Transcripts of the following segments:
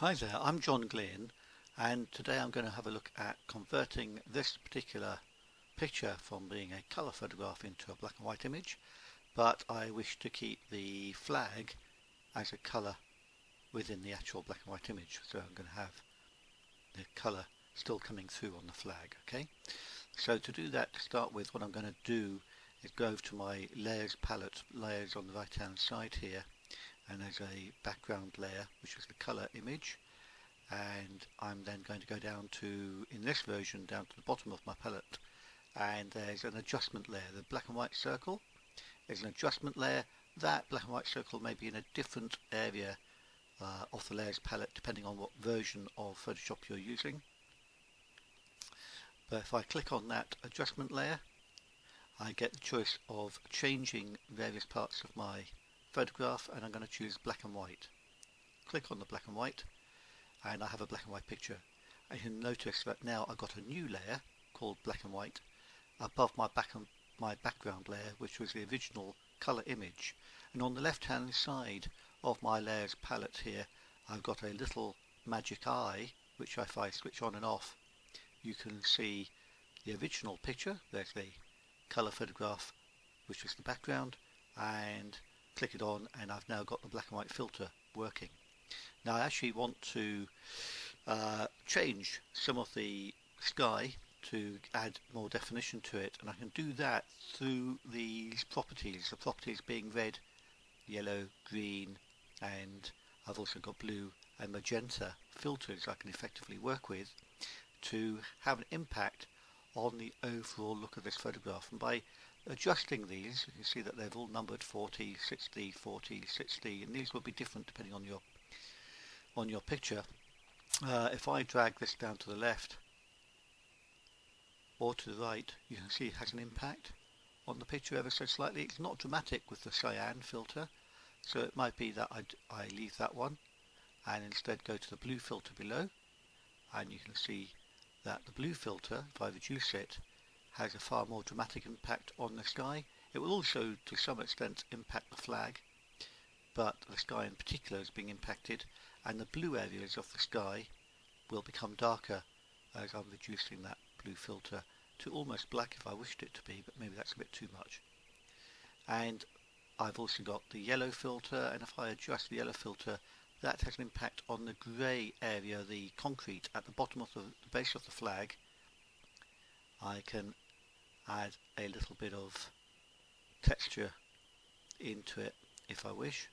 Hi there, I'm John Glynn, and today I'm going to have a look at converting this particular picture from being a colour photograph into a black and white image, but I wish to keep the flag as a colour within the actual black and white image, so I'm going to have the colour still coming through on the flag. Okay, so to do that, to start with, what I'm going to do is go over to my layers palette, layers on the right hand side here, and there's a background layer which is the colour image, and I'm then going to go down to, in this version, down to the bottom of my palette, and there's an adjustment layer. The black and white circle is an adjustment layer. That black and white circle may be in a different area of the layers palette depending on what version of Photoshop you're using. But if I click on that adjustment layer, I get the choice of changing various parts of my photograph, and I'm going to choose black and white. Click on the black and white, and I have a black and white picture. And you'll notice that now I've got a new layer called black and white above my background layer, which was the original colour image. And on the left hand side of my layers palette here, I've got a little magic eye, which if I switch on and off, you can see the original picture. There's the colour photograph, which was the background, and click it on, and I've now got the black and white filter working. Now I actually want to change some of the sky to add more definition to it, and I can do that through these properties, the properties being red, yellow, green, and I've also got blue and magenta filters I can effectively work with to have an impact on the overall look of this photograph. And by adjusting these, you can see that they've all numbered 40, 60, 40, 60, and these will be different depending on your picture. If I drag this down to the left or to the right, you can see it has an impact on the picture ever so slightly. It's not dramatic with the cyan filter, so it might be that I leave that one and instead go to the blue filter below, and you can see that the blue filter, if I reduce it, has a far more dramatic impact on the sky. It will also to some extent impact the flag, but the sky in particular is being impacted, and the blue areas of the sky will become darker as I'm reducing that blue filter to almost black if I wished it to be, but maybe that's a bit too much. And I've also got the yellow filter, and if I adjust the yellow filter, that has an impact on the grey area, the concrete at the bottom of the base of the flag. I can add a little bit of texture into it if I wish,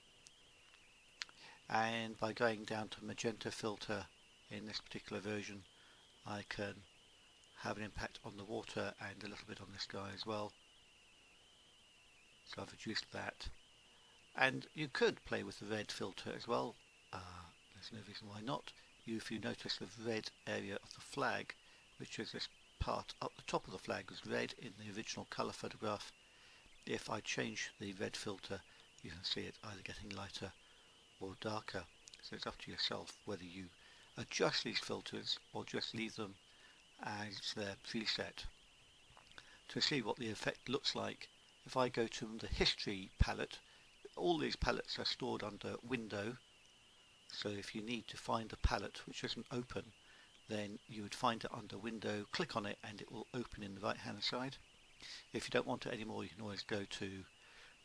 and by going down to magenta filter in this particular version, I can have an impact on the water and a little bit on the sky as well. So I've reduced that, and you could play with the red filter as well. There's no reason why not. If you notice, the red area of the flag, which is this part up the top of the flag, was red in the original colour photograph. If I change the red filter, you can see it either getting lighter or darker. So it's up to yourself whether you adjust these filters or just leave them as their preset. To see what the effect looks like, if I go to the history palette, all these palettes are stored under window, so if you need to find a palette which isn't open, then you would find it under window, click on it, and it will open in the right hand side. If you don't want it anymore, you can always go to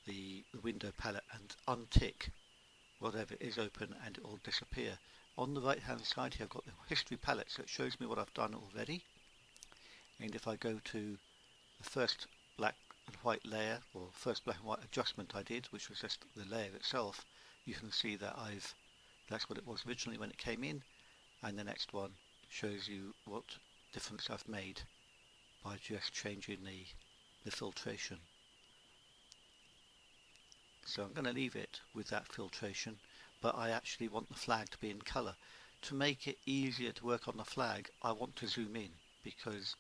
the window palette and untick whatever is open, and it will disappear. On the right hand side here I've got the history palette, so it shows me what I've done already. And if I go to the first black and white layer, or first black and white adjustment I did, which was just the layer itself, you can see that that's what it was originally when it came in, and the next one shows you what difference I've made by just changing the filtration. So I'm going to leave it with that filtration, but I actually want the flag to be in colour. To make it easier to work on the flag, I want to zoom in, because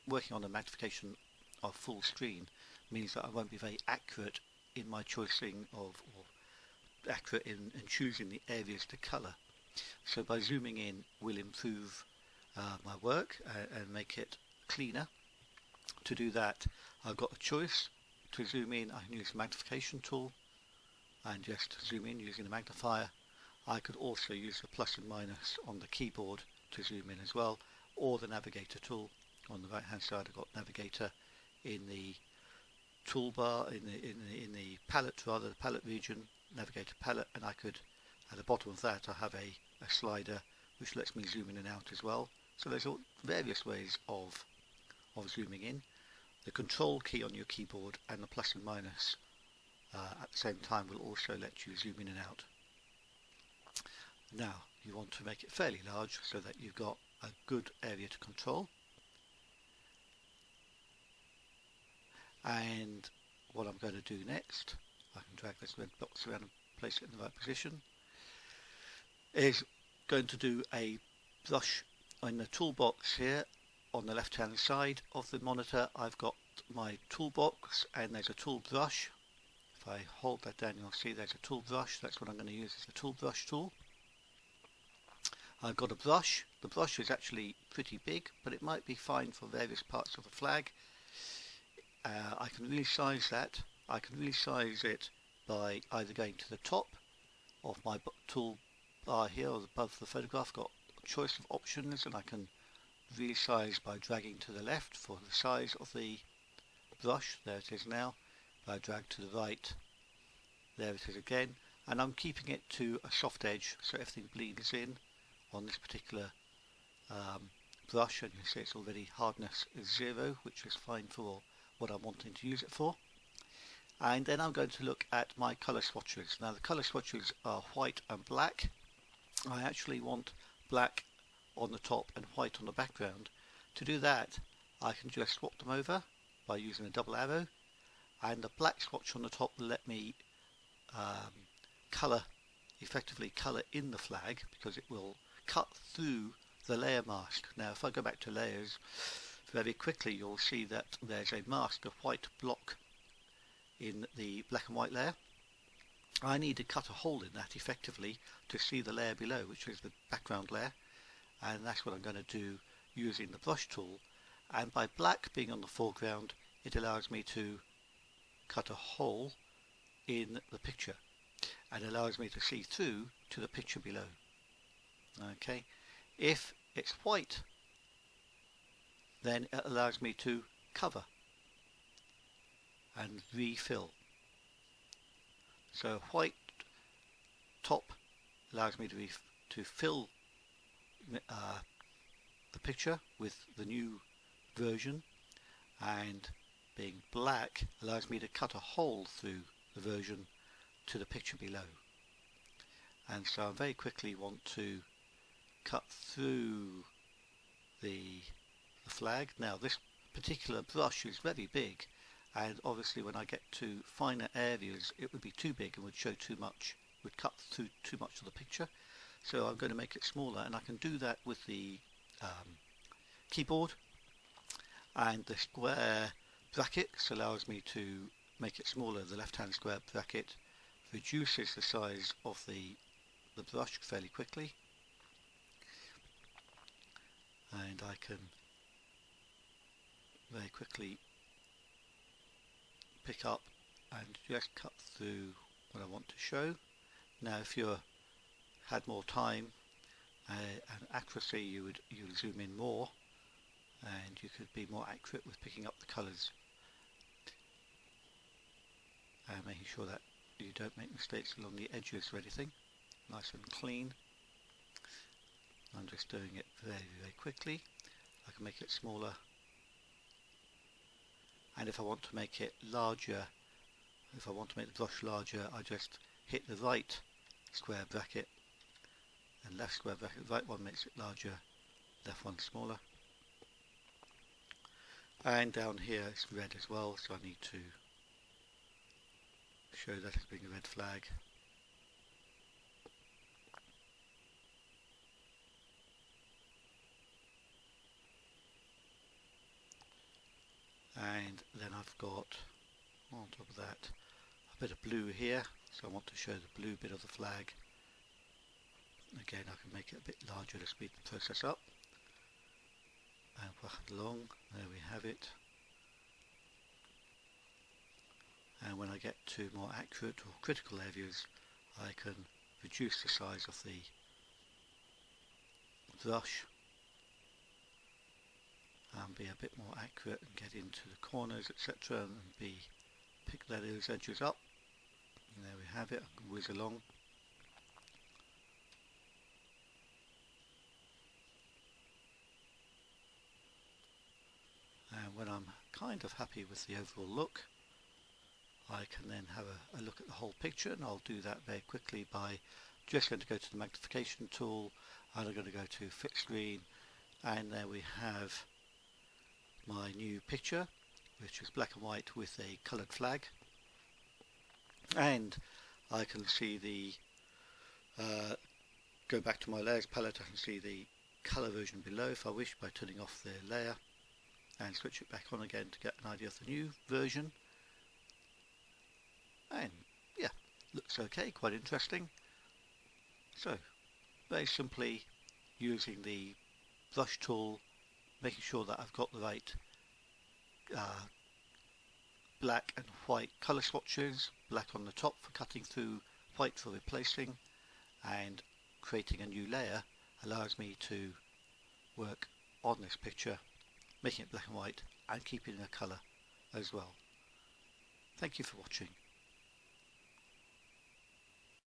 working on the magnification of full screen means that I won't be very accurate in my choosing or accurate in choosing the areas to colour. So by zooming in will improve my work and make it cleaner. To do that, I've got a choice. To zoom in, I can use the magnification tool and just zoom in using the magnifier. I could also use the plus and minus on the keyboard to zoom in as well, or the navigator tool. On the right hand side I've got navigator in the toolbar, in the palette, rather, the palette region, navigator palette, and I could, at the bottom of that I have a slider which lets me zoom in and out as well. So there's various ways of zooming in. The control key on your keyboard and the plus and minus at the same time will also let you zoom in and out. Now you want to make it fairly large so that you've got a good area to control. And what I'm going to do next, I can drag this red box around and place it in the right position, is going to do a brush. In the toolbox here on the left hand side of the monitor I've got my toolbox, and there's a tool brush. If I hold that down you'll see there's a tool brush. That's what I'm going to use as the tool brush tool. I've got a brush. The brush is actually pretty big, but it might be fine for various parts of the flag. I can resize that. I can resize it by either going to the top of my tool bar here or above the photograph. Got a choice of options, and I can resize by dragging to the left for the size of the brush. There it is now. If I drag to the right, there it is again, and I'm keeping it to a soft edge so everything bleeds in on this particular brush, and you see it's already hardness is 0, which is fine for what I'm wanting to use it for. And then I'm going to look at my color swatches. Now the color swatches are white and black. I actually want black on the top and white on the background. To do that I can just swap them over by using a double arrow, and the black swatch on the top will let me effectively colour in the flag, because it will cut through the layer mask. Now if I go back to layers very quickly, you'll see that there's a mask of white block in the black and white layer. I need to cut a hole in that effectively to see the layer below, which is the background layer, and that's what I'm going to do using the brush tool. And by black being on the foreground, it allows me to cut a hole in the picture and allows me to see through to the picture below. Okay, if it's white, then it allows me to cover and refill. So white top allows me to fill the picture with the new version, and being black allows me to cut a hole through the version to the picture below. And so I very quickly want to cut through the flag. Now this particular brush is very big, and obviously when I get to finer areas it would be too big and would show too much, would cut through too much of the picture. So I'm going to make it smaller, and I can do that with the keyboard, and the square brackets allows me to make it smaller. The left hand square bracket reduces the size of the brush fairly quickly, and I can very quickly pick up and just cut through what I want to show. Now if you had more time and accuracy, you would zoom in more, and you could be more accurate with picking up the colours and making sure that you don't make mistakes along the edges or anything. Nice and clean. I'm just doing it very, very quickly. I can make it smaller, and if I want to make it larger, if I want to make the brush larger, I just hit the right square bracket and left square bracket. The right one makes it larger, left one smaller. And down here it's red as well, so I need to show that as being a red flag. And then I've got on top of that a bit of blue here, so I want to show the blue bit of the flag. Again, I can make it a bit larger to speed the process up, and push it along. There we have it. And when I get to more accurate or critical areas, I can reduce the size of the brush and be a bit more accurate and get into the corners, etc., and pick those edges up. And there we have it. I can whiz along. And when I'm kind of happy with the overall look, I can then have a look at the whole picture, and I'll do that very quickly by just going to go to the magnification tool, and I'm going to go to fit screen, and there we have my new picture, which is black and white with a coloured flag. And I can see the go back to my layers palette. I can see the colour version below if I wish by turning off the layer and switch it back on again to get an idea of the new version. And yeah, looks okay, quite interesting. So very simply using the brush tool, making sure that I've got the right black and white colour swatches, black on the top for cutting through, white for replacing, and creating a new layer allows me to work on this picture, making it black and white and keeping the colour as well. Thank you for watching.